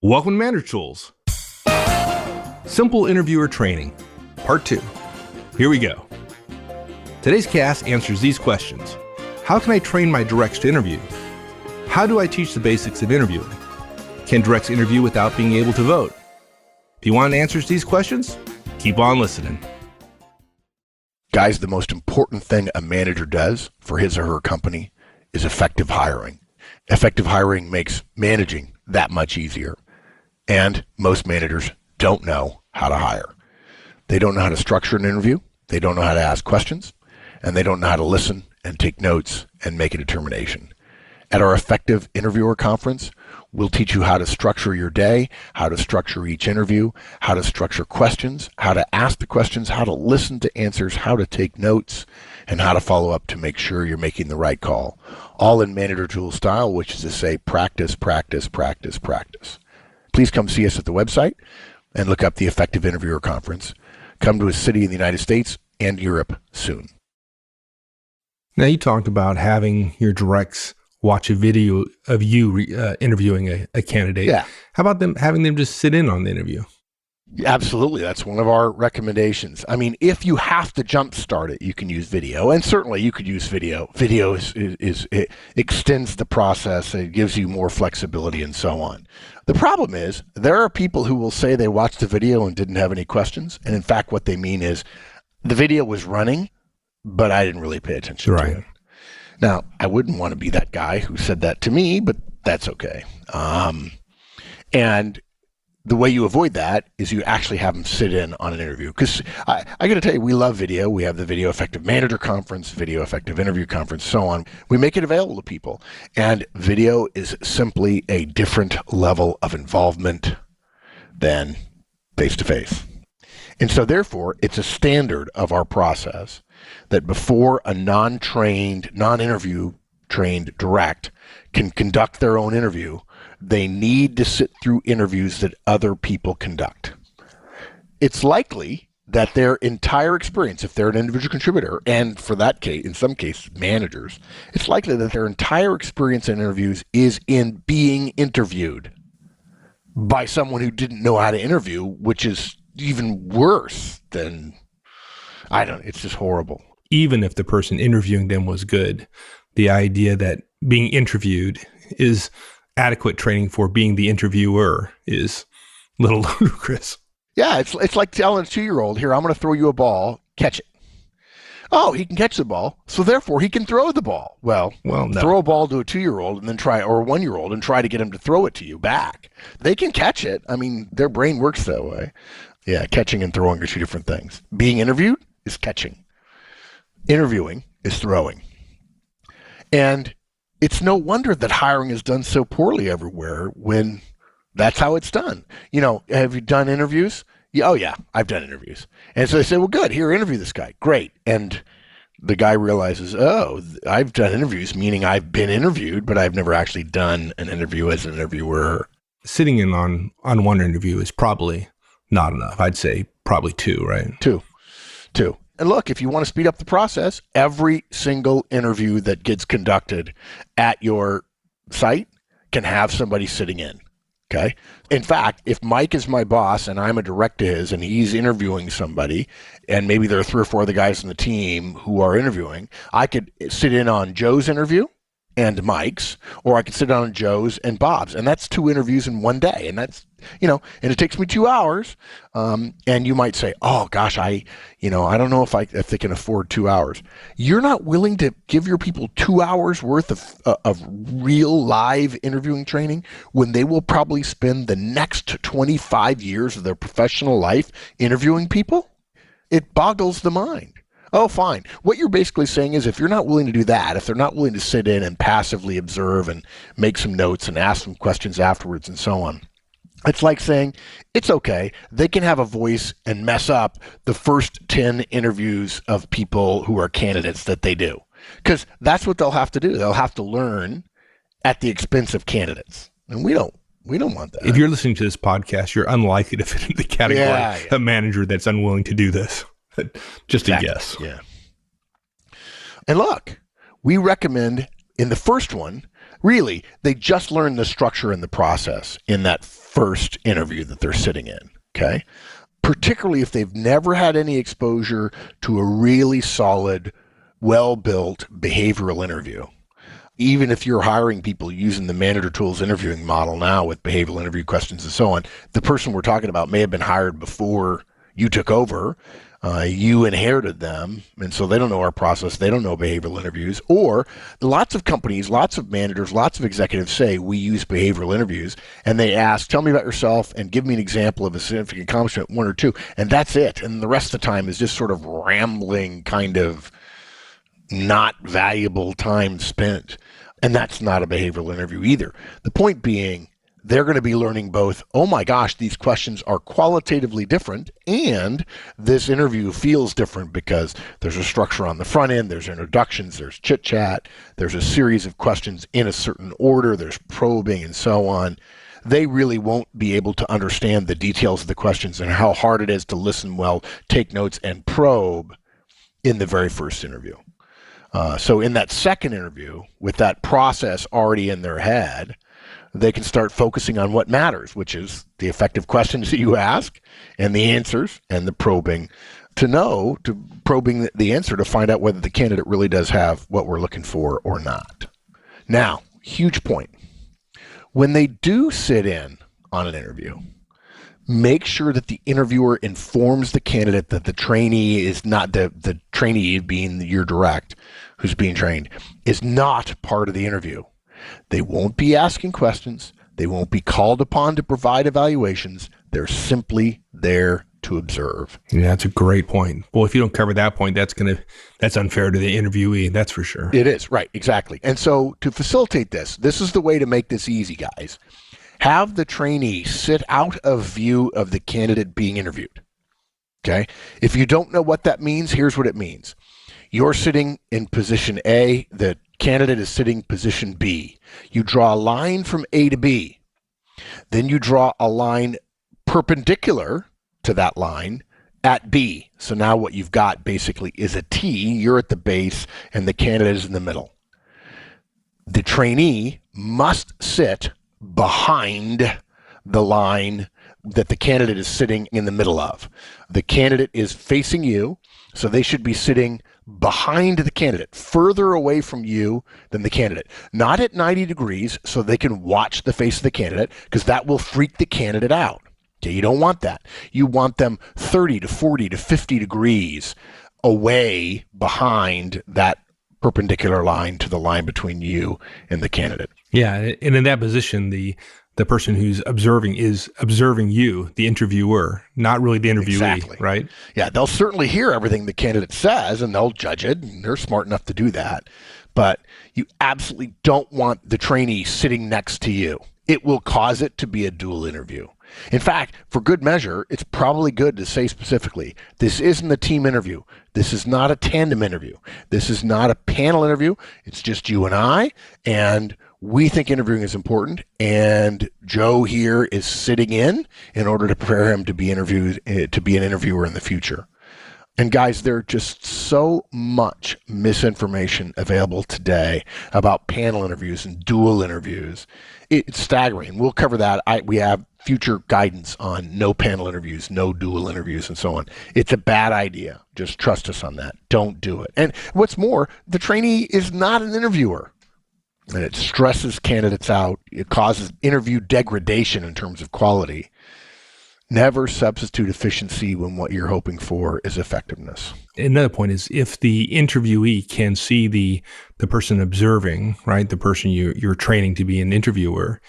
Welcome to Manager Tools. Simple Interviewer Training, Part 2. Here we go. Today's cast answers these questions. How can I train my directs to interview? How do I teach the basics of interviewing? Can directs interview without being able to vote? If you want answers to these questions, keep on listening. Guys, the most important thing a manager does for his or her company is effective hiring. Effective hiring makes managing that much easier. And most managers don't know how to hire. They don't know how to structure an interview. They don't know how to ask questions. And they don't know how to listen and take notes and make a determination. At our Effective Interviewer Conference, we'll teach you how to structure your day, how to structure each interview, how to structure questions, how to ask the questions, how to listen to answers, how to take notes, and how to follow up to make sure you're making the right call. All in Manager Tool style, which is to say practice, practice, practice, practice. Please come see us at the website and look up the Effective Interviewer Conference. Come to a city in the United States and Europe soon. Now, you talked about having your directs watch a video of you interviewing a candidate. Yeah. How about having them just sit in on the interview? Absolutely. That's one of our recommendations. I mean, if you have to jumpstart it, you can use video, and certainly you could use video. Video it extends the process. It gives you more flexibility and so on. The problem is there are people who will say they watched the video and didn't have any questions. And in fact, what they mean is the video was running, but I didn't really pay attention to it. Now, I wouldn't want to be that guy who said that to me, but that's okay. And the way you avoid that is you actually have them sit in on an interview. Because I got to tell you, we love video. We have the Video Effective Manager Conference, Video Effective Interview Conference, so on. We make it available to people. And video is simply a different level of involvement than face-to-face. And so therefore, it's a standard of our process that before a non-interview trained direct can conduct their own interview, they need to sit through interviews that other people conduct. It's likely that their entire experience, if they're an individual contributor, and for that case, in some cases, managers, it's likely that their entire experience in interviews is in being interviewed by someone who didn't know how to interview, which is even worse than, it's just horrible. Even if the person interviewing them was good, the idea that being interviewed is adequate training for being the interviewer is a little ludicrous. Yeah, it's like telling a 2-year-old, here, I'm going to throw you a ball, catch it. Oh, he can catch the ball, so therefore he can throw the ball. Well, no. Throw a ball to a 2-year-old and then or a 1-year-old and try to get him to throw it to you back. They can catch it. I mean, their brain works that way. Yeah, catching and throwing are two different things. Being interviewed is catching. Interviewing is throwing. And it's no wonder that hiring is done so poorly everywhere when that's how it's done. You know, have you done interviews? Yeah, oh yeah, I've done interviews. And so they say, well, good, here, interview this guy. Great. And the guy realizes, oh, I've done interviews, meaning I've been interviewed, but I've never actually done an interview as an interviewer. Sitting in on one interview is probably not enough. I'd say probably 2, right? 2. And look, if you want to speed up the process, every single interview that gets conducted at your site can have somebody sitting in, okay? In fact, if Mike is my boss and I'm a direct to his and he's interviewing somebody, and maybe there are 3 or 4 other guys on the team who are interviewing, I could sit in on Joe's interview and Mike's, or I could sit on Joe's and Bob's. And that's 2 interviews in one day. And that's, and it takes me 2 hours. And you might say, oh gosh, I don't know if they can afford 2 hours. You're not willing to give your people 2 hours worth of real live interviewing training when they will probably spend the next 25 years of their professional life interviewing people? It boggles the mind. Oh, fine. What you're basically saying is if you're not willing to do that, if they're not willing to sit in and passively observe and make some notes and ask some questions afterwards and so on, it's like saying it's okay. They can have a voice and mess up the first 10 interviews of people who are candidates that they do. Because that's what they'll have to do. They'll have to learn at the expense of candidates. And we don't want that. If you're listening to this podcast, you're unlikely to fit into the category of manager that's unwilling to do this. Just a guess. Yeah. And look, we recommend in the first one Really, they just learn the structure and the process in that first interview that they're sitting in, okay? Particularly if they've never had any exposure to a really solid, well-built behavioral interview. Even if you're hiring people using the Manager Tools interviewing model now with behavioral interview questions and so on, the person we're talking about may have been hired before you took over. You inherited them, and so they don't know our process. They don't know behavioral interviews. Or lots of companies, lots of managers, lots of executives say we use behavioral interviews, and they ask, tell me about yourself and give me an example of a significant accomplishment, one or two, and that's it. And the rest of the time is just sort of rambling, kind of not valuable time spent. And that's not a behavioral interview either. The point being, they're going to be learning both, oh my gosh, these questions are qualitatively different, and this interview feels different because there's a structure on the front end, there's introductions, there's chit chat, there's a series of questions in a certain order, there's probing and so on. They really won't be able to understand the details of the questions and how hard it is to listen well, take notes, and probe in the very first interview. So in that second interview, with that process already in their head, they can start focusing on what matters, which is the effective questions that you ask and the answers and the probing probing the answer to find out whether the candidate really does have what we're looking for or not. Now, huge point. When they do sit in on an interview, make sure that the interviewer informs the candidate that the trainee is not, the trainee being your direct who's being trained, is not part of the interview. They won't be asking questions. They won't be called upon to provide evaluations. They're simply there to observe. Yeah, that's a great point. Well, if you don't cover that point, that's unfair to the interviewee. That's for sure. It is, right, exactly. And so to facilitate this is the way to make this easy, guys. Have the trainee sit out of view of the candidate being interviewed. Okay? If you don't know what that means, here's what it means. You're sitting in position A, the candidate is sitting position B. You draw a line from A to B. Then you draw a line perpendicular to that line at B. So now what you've got basically is a T. You're at the base and the candidate is in the middle. The trainee must sit behind the line that the candidate is sitting in the middle of. The candidate is facing you, so they should be sitting behind the candidate, further away from you than the candidate. Not at 90 degrees so they can watch the face of the candidate, because that will freak the candidate out. Okay, you don't want that. You want them 30 to 40 to 50 degrees away behind that perpendicular line to the line between you and the candidate. Yeah, and in that position, the person who's observing is observing you, the interviewer, not really the interviewee, exactly. Right? Yeah, they'll certainly hear everything the candidate says, and they'll judge it, and they're smart enough to do that. But you absolutely don't want the trainee sitting next to you. It will cause it to be a dual interview. In fact, for good measure, it's probably good to say specifically, this isn't a team interview. This is not a tandem interview. This is not a panel interview. It's just you and I, and we think interviewing is important, and Joe here is sitting in order to prepare him to be interviewed, to be an interviewer in the future. And guys, there's just so much misinformation available today about panel interviews and dual interviews. It's staggering. We'll cover that. We have future guidance on no panel interviews, no dual interviews, and so on. It's a bad idea. Just trust us on that. Don't do it. And what's more, the trainee is not an interviewer. And it stresses candidates out. It causes interview degradation in terms of quality. Never substitute efficiency when what you're hoping for is effectiveness. Another point is, if the interviewee can see the person observing, right, the person you're training to be an interviewer,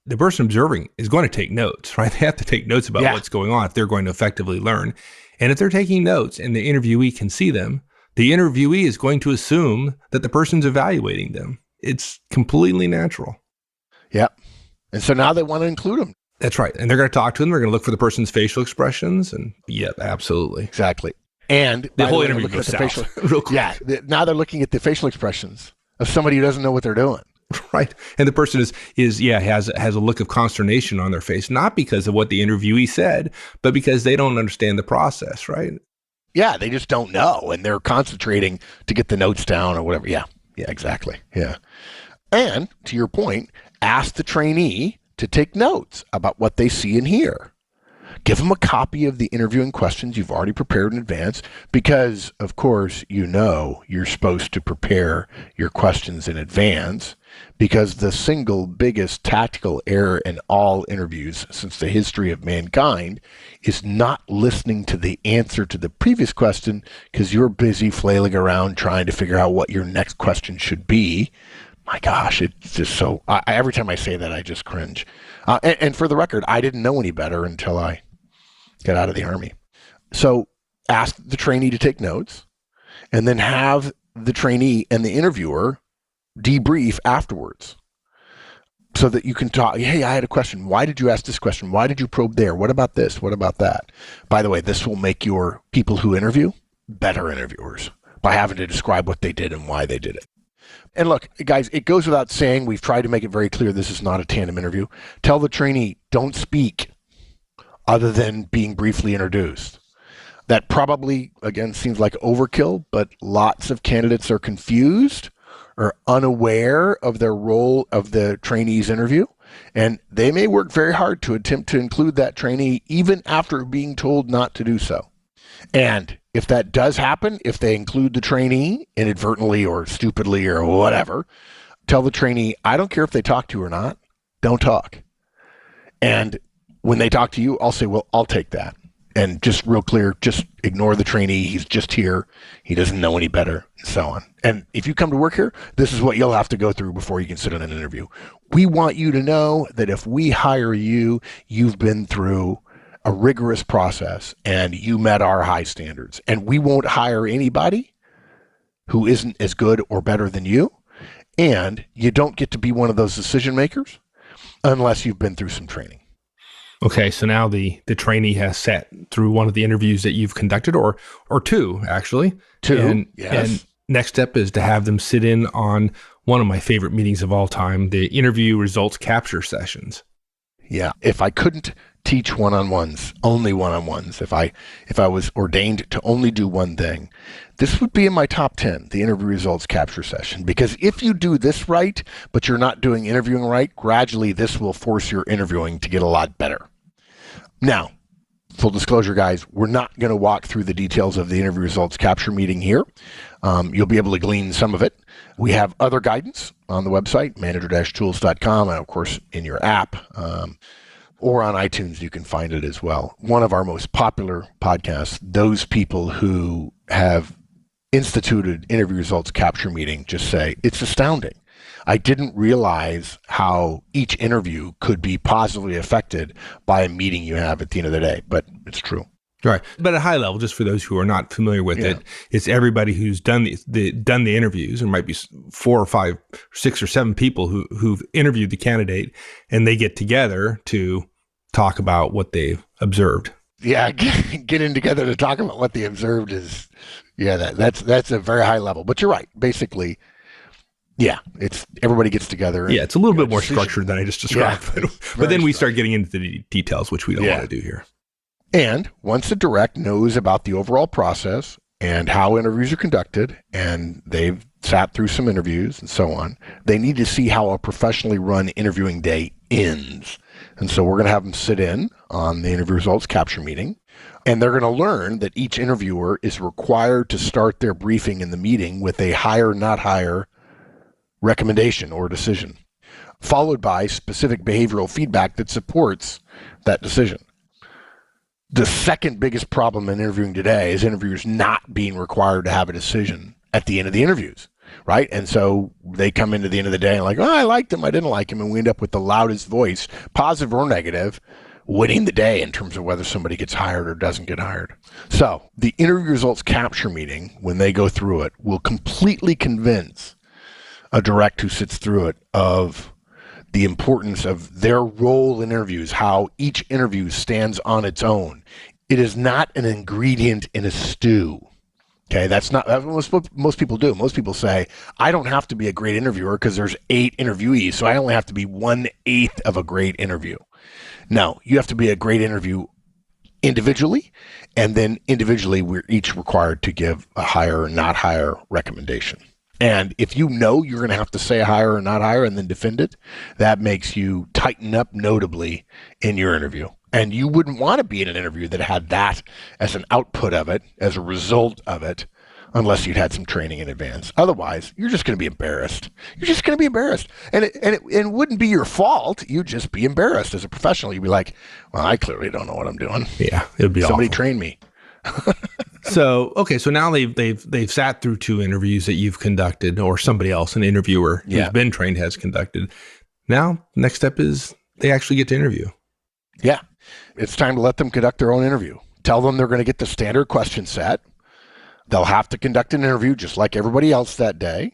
the person observing is going to take notes, right? They have to take notes about what's going on if they're going to effectively learn. And if they're taking notes and the interviewee can see them, the interviewee is going to assume that the person's evaluating them. It's completely natural. Yep. And so now they want to include them. That's right. And they're going to talk to them. They're going to look for the person's facial expressions. And yep, absolutely. Exactly. And the whole interview goes south real quick. Yeah. Now they're looking at the facial expressions of somebody who doesn't know what they're doing. Right. And the person has a look of consternation on their face, not because of what the interviewee said, but because they don't understand the process, right? Yeah, they just don't know, and they're concentrating to get the notes down or whatever. Yeah, exactly. Yeah. And to your point, ask the trainee to take notes about what they see and hear. Give them a copy of the interviewing questions you've already prepared in advance because, of course, you're supposed to prepare your questions in advance because the single biggest tactical error in all interviews since the history of mankind is not listening to the answer to the previous question because you're busy flailing around trying to figure out what your next question should be. My gosh, it's just so... every time I say that, I just cringe. And for the record, I didn't know any better until I got out of the Army. So ask the trainee to take notes and then have the trainee and the interviewer debrief afterwards so that you can talk. Hey, I had a question. Why did you ask this question? Why did you probe there? What about this? What about that? By the way, this will make your people who interview better interviewers by having to describe what they did and why they did it. And look, guys, it goes without saying, we've tried to make it very clear this is not a tandem interview. Tell the trainee, don't speak other than being briefly introduced. That probably, again, seems like overkill, but lots of candidates are confused or unaware of their role of the trainee's interview, and they may work very hard to attempt to include that trainee even after being told not to do so. And if that does happen, if they include the trainee inadvertently or stupidly or whatever, tell the trainee, I don't care if they talk to you or not, don't talk. And when they talk to you, I'll say, well, I'll take that. And just real clear, just ignore the trainee. He's just here. He doesn't know any better, and so on. And if you come to work here, this is what you'll have to go through before you can sit in an interview. We want you to know that if we hire you, you've been through a rigorous process and you met our high standards. And we won't hire anybody who isn't as good or better than you. And you don't get to be one of those decision makers unless you've been through some training. Okay, so now the trainee has sat through one of the interviews that you've conducted, or two, actually. Two, yes. And next step is to have them sit in on one of my favorite meetings of all time, the interview results capture sessions. Yeah, if I couldn't teach one-on-ones, only one-on-ones, if I was ordained to only do one thing, this would be in my top 10, the interview results capture session. Because if you do this right, but you're not doing interviewing right, gradually this will force your interviewing to get a lot better. Now, full disclosure, guys, we're not going to walk through the details of the interview results capture meeting here. You'll be able to glean some of it. We have other guidance on the website, manager-tools.com, and of course in your app, or on iTunes, you can find it as well. One of our most popular podcasts, those people who have instituted interview results capture meeting just say, it's astounding. I didn't realize how each interview could be positively affected by a meeting you have at the end of the day, but it's true. Right. But at a high level, just for those who are not familiar with it, it's everybody who's done the interviews. There might be 4 or 5, 6 or 7 people who've interviewed the candidate, and they get together to talk about what they've observed. Yeah, getting together to talk about what they observed is, that's a very high level. But you're right. Basically, it's everybody gets together. Yeah, it's a little bit more structured than I just described. Yeah, but then we start getting into the details, which we don't want to do here. And once the direct knows about the overall process and how interviews are conducted, and they've sat through some interviews and so on, they need to see how a professionally run interviewing day ends. And so we're going to have them sit in on the interview results capture meeting, and they're going to learn that each interviewer is required to start their briefing in the meeting with a hire, not hire recommendation or decision, followed by specific behavioral feedback that supports that decision. The second biggest problem in interviewing today is interviewers not being required to have a decision at the end of the interviews, right? And so they come into the end of the day and like, oh, I liked him, I didn't like him, and we end up with the loudest voice, positive or negative, winning the day in terms of whether somebody gets hired or doesn't get hired. So the interview results capture meeting, when they go through it, will completely convince a direct who sits through it of the importance of their role in interviews, how each interview stands on its own. It is not an ingredient in a stew. Okay, that's what most people do. Most people say, I don't have to be a great interviewer because there's 8 interviewees, so I only have to be 1/8 of a great interview. No, you have to be a great interview individually, and then individually we're each required to give a hire or not hire recommendation. And if you know you're going to have to say hire or not hire and then defend it, that makes you tighten up notably in your interview. And you wouldn't want to be in an interview that had that as an output of it, as a result of it, unless you'd had some training in advance. Otherwise, you're just going to be embarrassed. You're just going to be embarrassed. And it wouldn't be your fault. You'd just be embarrassed as a professional. You'd be like, well, I clearly don't know what I'm doing. Yeah, it would be Somebody awful. train me. So, okay, so now they've sat through 2 interviews that you've conducted, or somebody else, an interviewer who's been trained, has conducted. Now, next step is they actually get to interview. Yeah. It's time to let them conduct their own interview. Tell them they're going to get the standard question set. They'll have to conduct an interview just like everybody else that day.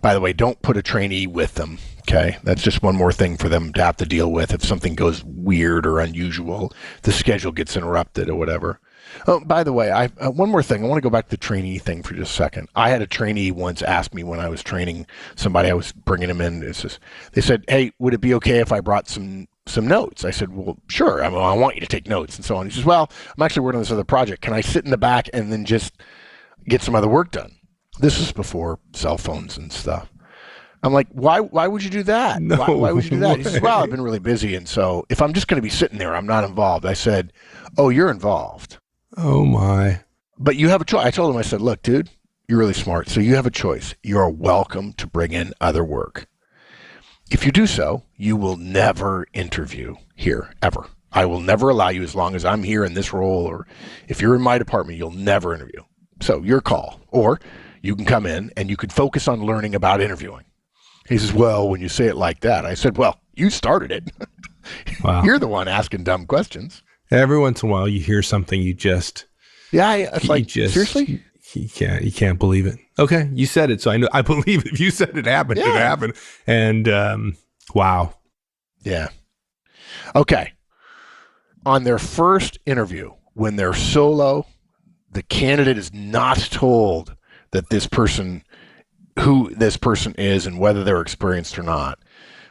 By the way, don't put a trainee with them, okay? That's just one more thing for them to have to deal with if something goes weird or unusual, the schedule gets interrupted or whatever. Oh, by the way, one more thing. I want to go back to the trainee thing for just a second. I had a trainee once ask me when I was training somebody, I was bringing him in. They said, hey, would it be okay if I brought some notes? I said, well, sure. I want you to take notes and so on. He says, well, I'm actually working on this other project. Can I sit in the back and then just get some other work done? This is before cell phones and stuff. I'm like, why would you do that? No why would you do that? He says, way. well, I've been really busy. And so if I'm just going to be sitting there, I'm not involved. I said, oh, you're involved. Oh, my. But you have a choice. I told him, I said, look, dude, you're really smart. So you have a choice. You're welcome to bring in other work. If you do so, you will never interview here, ever. I will never allow you, as long as I'm here in this role, or if you're in my department, you'll never interview. So your call. Or you can come in and you could focus on learning about interviewing. He says, well, when you say it like that, I said, well, you started it. Wow. You're the one asking dumb questions. Every once in a while, you hear something you just... Yeah, it's like, seriously? You can't believe it. Okay, you said it, so I believe it. If you said it happened, it happened. And wow. Yeah. Okay. On their first interview, when they're solo, the candidate is not told that who this person is and whether they're experienced or not.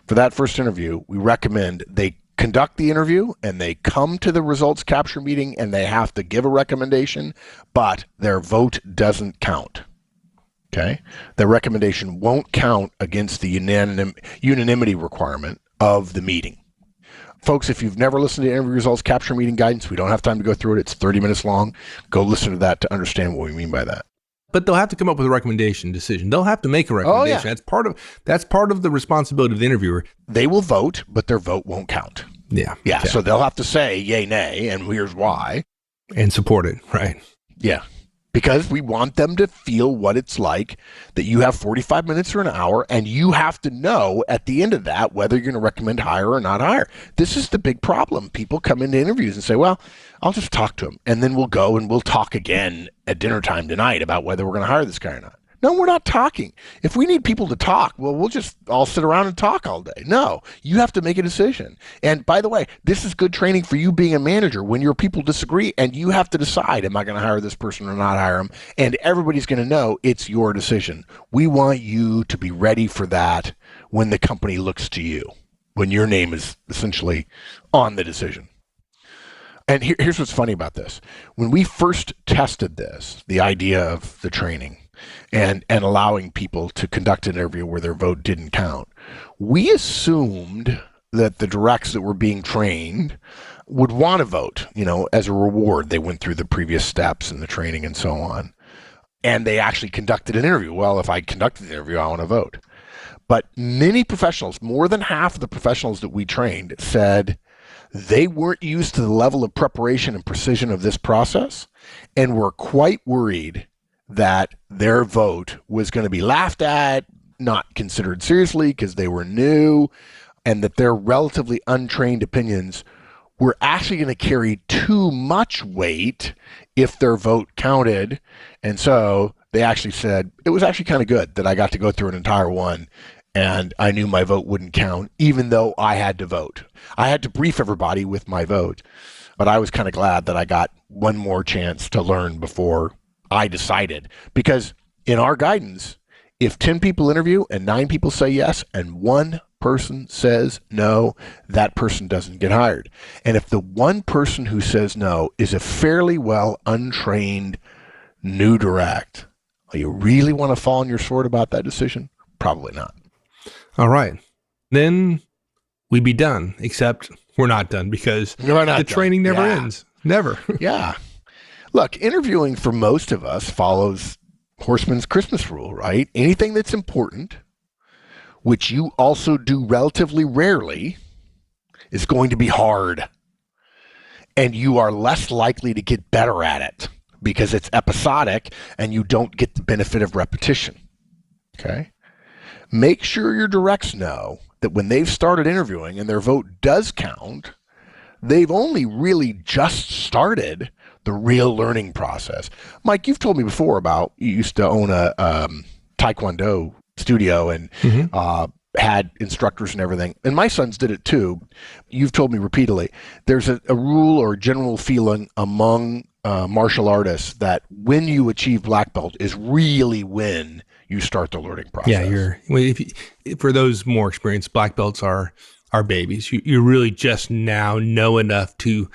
For that first interview, we recommend they conduct the interview and they come to the results capture meeting and they have to give a recommendation, but their vote doesn't count. Okay? The recommendation won't count against the unanimity requirement of the meeting. Folks, if you've never listened to interview results capture meeting guidance, we don't have time to go through it. It's 30 minutes long. Go listen to that to understand what we mean by that. But they'll have to come up with a recommendation decision. They'll have to make a recommendation. Oh, yeah. That's part of the responsibility of the interviewer. They will vote, but their vote won't count. Yeah. Yeah, so they'll have to say yay, nay, and here's why. And support it, right? Yeah, because we want them to feel what it's like that you have 45 minutes or an hour, and you have to know at the end of that whether you're going to recommend hire or not hire. This is the big problem. People come into interviews and say, well, I'll just talk to him, and then we'll go and we'll talk again at dinner time tonight about whether we're going to hire this guy or not. No, we're not talking. If we need people to talk, well, we'll just all sit around and talk all day. No, you have to make a decision. And by the way, this is good training for you being a manager when your people disagree and you have to decide, am I going to hire this person or not hire him? And everybody's going to know it's your decision. We want you to be ready for that when the company looks to you, when your name is essentially on the decision. And here's what's funny about this. When we first tested this, the idea of the training, and allowing people to conduct an interview where their vote didn't count, we assumed that the directs that were being trained would want to vote, as a reward. They went through the previous steps in the training and so on. And they actually conducted an interview. Well, if I conducted the interview, I want to vote. But many professionals, more than half of the professionals that we trained, said they weren't used to the level of preparation and precision of this process and were quite worried that their vote was going to be laughed at, not considered seriously because they were new, and that their relatively untrained opinions were actually going to carry too much weight if their vote counted. And so they actually said, it was actually kind of good that I got to go through an entire one and I knew my vote wouldn't count, even though I had to vote. I had to brief everybody with my vote, but I was kind of glad that I got one more chance to learn before I decided, because in our guidance, if 10 people interview and 9 people say yes and 1 person says no, that person doesn't get hired. And if the 1 person who says no is a fairly well untrained new direct, Are you really want to fall on your sword about that decision? Probably not. All right. Then we'd be done, except we're not done because the training never ends. Never. Yeah. Look, interviewing for most of us follows Horstman's Christmas rule, right? Anything that's important, which you also do relatively rarely, is going to be hard. And you are less likely to get better at it because it's episodic and you don't get the benefit of repetition. Okay? Make sure your directs know that when they've started interviewing and their vote does count, they've only really just started the real learning process. Mike, you've told me before about you used to own a Taekwondo studio and had instructors and everything. And my sons did it too. You've told me repeatedly, there's a rule or a general feeling among martial artists that when you achieve black belt is really when you start the learning process. Yeah, for those more experienced, black belts are babies. You really just now know enough to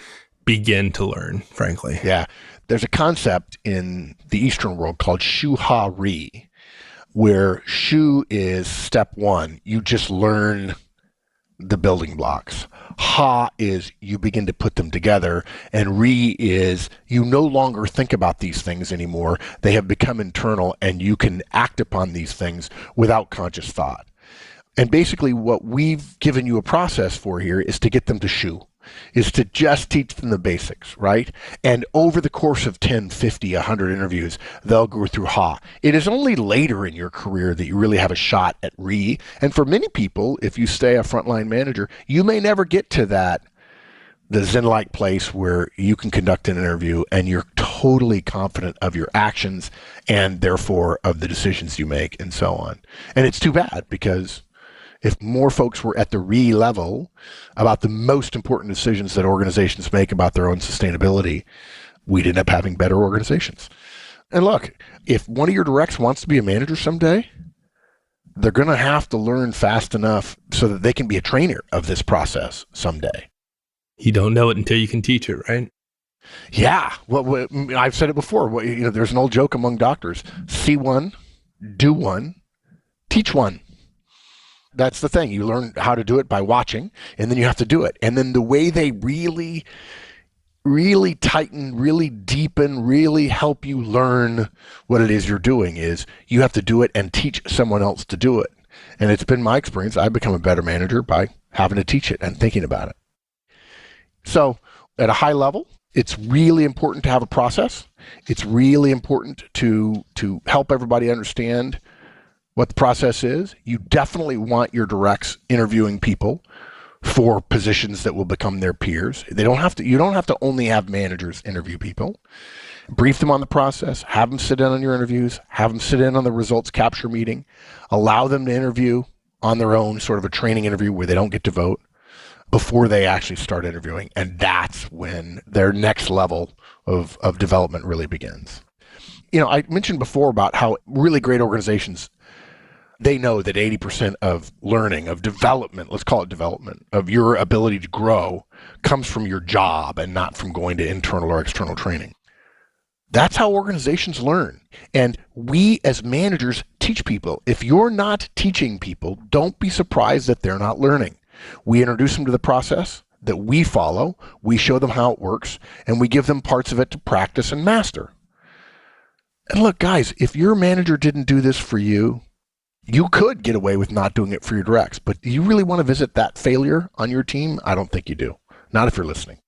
begin to learn, frankly. Yeah. There's a concept in the Eastern world called Shu Ha Ri, where Shu is step one. You just learn the building blocks. Ha is you begin to put them together, and Ri is you no longer think about these things anymore. They have become internal, and you can act upon these things without conscious thought. And basically what we've given you a process for here is to get them to Shu, is to just teach them the basics, right? And over the course of 10, 50, 100 interviews, they'll go through Ha. It is only later in your career that you really have a shot at Ri. And for many people, if you stay a frontline manager, you may never get to the Zen-like place where you can conduct an interview and you're totally confident of your actions and therefore of the decisions you make and so on. And it's too bad because if more folks were at the Ri level about the most important decisions that organizations make about their own sustainability, we'd end up having better organizations. And look, if one of your directs wants to be a manager someday, they're going to have to learn fast enough so that they can be a trainer of this process someday. You don't know it until you can teach it, right? Yeah. Well, I've said it before. There's an old joke among doctors. See one, do one, teach one. That's the thing. You learn how to do it by watching, and then you have to do it. And then the way they really, really tighten, really deepen, really help you learn what it is you're doing is you have to do it and teach someone else to do it. And it's been my experience. I've become a better manager by having to teach it and thinking about it. So at a high level, it's really important to have a process. It's really important to help everybody understand what the process is. You definitely want your directs interviewing people for positions that will become their peers. You don't have to only have managers interview people. Brief them on the process, have them sit in on your interviews, have them sit in on the results capture meeting, allow them to interview on their own, sort of a training interview where they don't get to vote before they actually start interviewing. And that's when their next level of development really begins. I mentioned before about how really great organizations, they know that 80% of learning, of development, let's call it development, of your ability to grow comes from your job and not from going to internal or external training. That's how organizations learn. And we as managers teach people. If you're not teaching people, don't be surprised that they're not learning. We introduce them to the process that we follow, we show them how it works, and we give them parts of it to practice and master. And look, guys, if your manager didn't do this for you, you could get away with not doing it for your directs, but do you really want to visit that failure on your team? I don't think you do. Not if you're listening.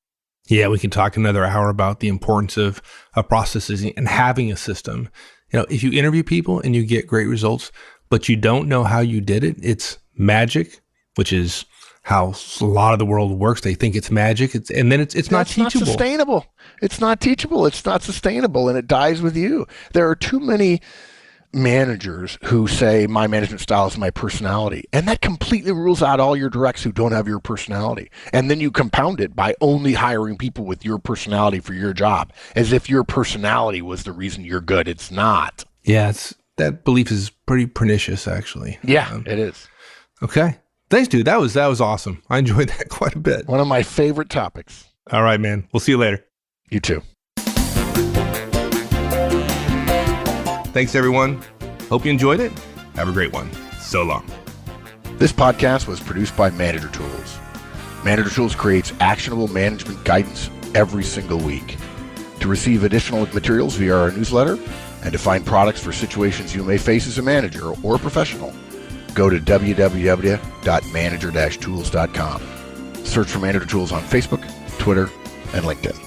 Yeah, we can talk another hour about the importance of processes and having a system. If you interview people and you get great results, but you don't know how you did it, it's magic, which is how a lot of the world works. They think it's magic, and then it's not teachable. It's not sustainable. It's not teachable. It's not sustainable, and it dies with you. There are too many managers who say my management style is my personality, and that completely rules out all your directs who don't have your personality. And then you compound it by only hiring people with your personality for your job, as if your personality was the reason you're good. It's not. Yeah, that belief is pretty pernicious, actually. Yeah, it is. Okay. Thanks, dude. That was awesome. I enjoyed that quite a bit. One of my favorite topics. All right, man. We'll see you later. You too. Thanks, everyone. Hope you enjoyed it. Have a great one. So long. This podcast was produced by Manager Tools. Manager Tools creates actionable management guidance every single week. To receive additional materials via our newsletter and to find products for situations you may face as a manager or professional, go to www.manager-tools.com. Search for Manager Tools on Facebook, Twitter, and LinkedIn.